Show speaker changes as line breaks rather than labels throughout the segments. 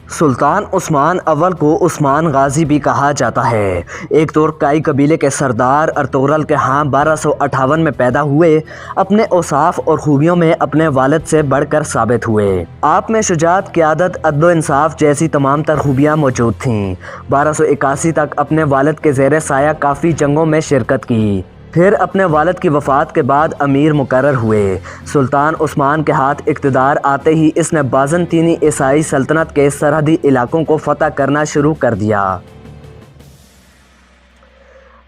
سلطان عثمان اول کو عثمان غازی بھی کہا جاتا ہے۔ ایک ترکائی قبیلے کے سردار ارطغرل کے ہاں 1258 میں پیدا ہوئے، اپنے اوصاف اور خوبیوں میں اپنے والد سے بڑھ کر ثابت ہوئے۔ آپ میں شجاعت، قیادت، عدل و انصاف جیسی تمام تر خوبیاں موجود تھیں۔ 1281 تک اپنے والد کے زیر سایہ کافی جنگوں میں شرکت کی، پھر اپنے والد کی وفات کے بعد امیر مقرر ہوئے۔ سلطان عثمان کے ہاتھ اقتدار آتے ہی اس نے بازنطینی عیسائی سلطنت کے سرحدی علاقوں کو فتح کرنا شروع کر دیا۔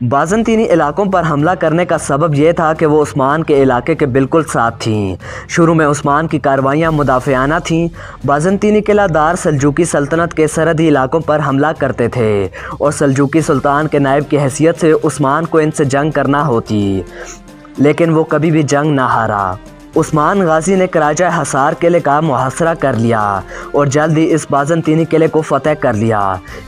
بازنطینی علاقوں پر حملہ کرنے کا سبب یہ تھا کہ وہ عثمان کے علاقے کے بالکل ساتھ تھیں۔ شروع میں عثمان کی کارروائیاں مدافعانہ تھیں۔ بازنطینی قلعہ دار سلجوقی سلطنت کے سرحدی علاقوں پر حملہ کرتے تھے اور سلجوقی سلطان کے نائب کی حیثیت سے عثمان کو ان سے جنگ کرنا ہوتی، لیکن وہ کبھی بھی جنگ نہ ہارا۔ عثمان غازی نے کراجہ حصار قلعے کا محاصرہ کر لیا اور جلد ہی اس بازنطینی قلعے کو فتح کر لیا۔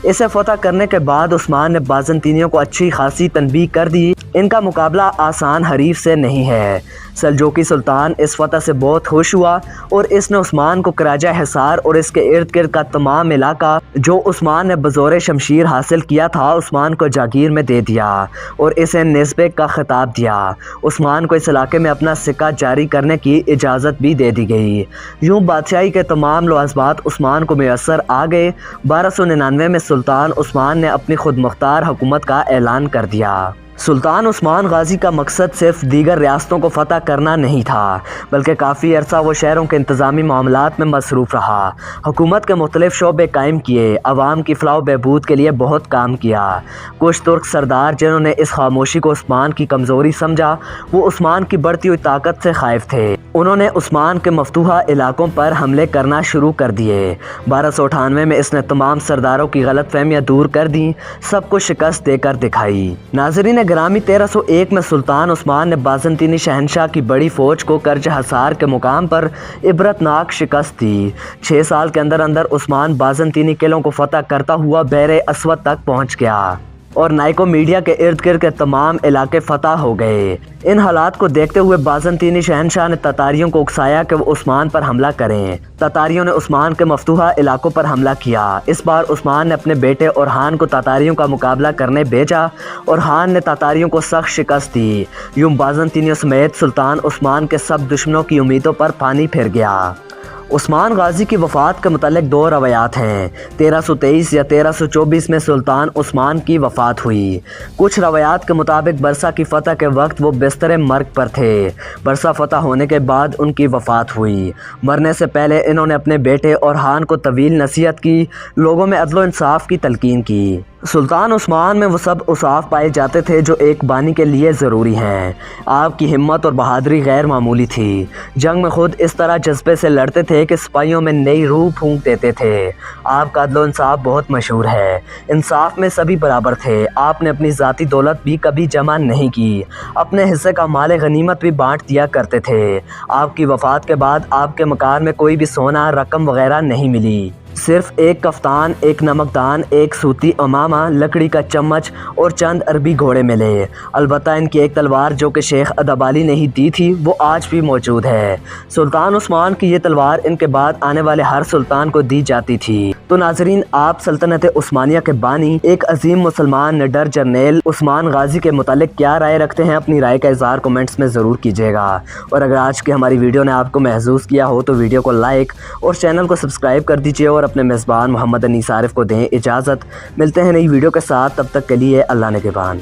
اسے فتح کرنے کے بعد عثمان نے بازنطینیوں کو اچھی خاصی تنبیہ کر دی، ان کا مقابلہ آسان حریف سے نہیں ہے۔ سلجوقی سلطان اس فتح سے بہت خوش ہوا اور اس نے عثمان کو کراجہ حصار اور اس کے ارد گرد کا تمام علاقہ جو عثمان نے بزور شمشیر حاصل کیا تھا عثمان کو جاگیر میں دے دیا اور اسے نسبے کا خطاب دیا۔ عثمان کو اس علاقے میں اپنا سکہ جاری کرنے کی اجازت بھی دے دی گئی۔ یوں بادشاہی کے تمام لوازمات عثمان کو میسر آ گئے۔ 1299 میں سلطان عثمان نے اپنی خود مختار حکومت کا اعلان کر دیا۔ سلطان عثمان غازی کا مقصد صرف دیگر ریاستوں کو فتح کرنا نہیں تھا، بلکہ کافی عرصہ وہ شہروں کے انتظامی معاملات میں مصروف رہا، حکومت کے مختلف شعبے قائم کیے، عوام کی فلاح و بہبود کے لیے بہت کام کیا۔ کچھ ترک سردار جنہوں نے اس خاموشی کو عثمان کی کمزوری سمجھا، وہ عثمان کی بڑھتی ہوئی طاقت سے خائف تھے۔ انہوں نے عثمان کے مفتوحہ علاقوں پر حملے کرنا شروع کر دیے۔ 1298 میں اس نے تمام سرداروں کی غلط فہمیاں دور کر دیں، سب کو شکست دے کر دکھائی۔ ناظرین گرامی، 1301 میں سلطان عثمان نے بازنطینی شہنشاہ کی بڑی فوج کو کرج حصار کے مقام پر عبرتناک شکست دی۔ 6 سال کے اندر اندر عثمان بازنطینی قلعوں کو فتح کرتا ہوا بحر اسود تک پہنچ گیا اور نائکو میڈیا کے ارد گرد کے تمام علاقے فتح ہو گئے۔ ان حالات کو دیکھتے ہوئے بازنطینی شہنشاہ نے تتاریوں کو اکسایا کہ وہ عثمان پر حملہ کریں۔ تتاریوں نے عثمان کے مفتوحہ علاقوں پر حملہ کیا۔ اس بار عثمان نے اپنے بیٹے اورحان کو تتاریوں کا مقابلہ کرنے بھیجا اور حان نے تتاریوں کو سخت شکست دی۔ یوں بازنطینیوں سمیت سلطان عثمان کے سب دشمنوں کی امیدوں پر پانی پھر گیا۔ عثمان غازی کی وفات کے متعلق 2 روایات ہیں۔ 1323 یا 1324 میں سلطان عثمان کی وفات ہوئی۔ کچھ روایات کے مطابق برسا کی فتح کے وقت وہ بستر مرگ پر تھے۔ برسا فتح ہونے کے بعد ان کی وفات ہوئی۔ مرنے سے پہلے انہوں نے اپنے بیٹے اورحان کو طویل نصیحت کی، لوگوں میں عدل و انصاف کی تلقین کی۔ سلطان عثمان میں وہ سب اوصاف پائے جاتے تھے جو ایک بانی کے لیے ضروری ہیں۔ آپ کی ہمت اور بہادری غیر معمولی تھی۔ جنگ میں خود اس طرح جذبے سے لڑتے تھے کہ سپاہیوں میں نئی روح پھونک دیتے تھے۔ آپ کا عدل و انصاف بہت مشہور ہے۔ انصاف میں سبھی برابر تھے۔ آپ نے اپنی ذاتی دولت بھی کبھی جمع نہیں کی، اپنے حصے کا مال غنیمت بھی بانٹ دیا کرتے تھے۔ آپ کی وفات کے بعد آپ کے مکان میں کوئی بھی سونا، رقم وغیرہ نہیں ملی، صرف ایک کفتان، ایک نمکدان، ایک سوتی امامہ، لکڑی کا چمچ اور چند عربی گھوڑے ملے۔ البتہ ان کی ایک تلوار جو کہ شیخ ادبالی نے ہی دی تھی وہ آج بھی موجود ہے۔ سلطان عثمان کی یہ تلوار ان کے بعد آنے والے ہر سلطان کو دی جاتی تھی۔ تو ناظرین، آپ سلطنت عثمانیہ کے بانی، ایک عظیم مسلمان نڈر جرنیل عثمان غازی کے متعلق کیا رائے رکھتے ہیں؟ اپنی رائے کا اظہار کمنٹس میں ضرور کیجیے گا، اور اگر آج کی ہماری ویڈیو نے آپ کو محظوظ کیا ہو تو ویڈیو کو لائک اور چینل کو سبسکرائب کر دیجیے اور اپنے میزبان محمد انیس عارف کو دیں اجازت۔ ملتے ہیں نئی ویڈیو کے ساتھ، تب تک کے لیے اللہ نگہبان۔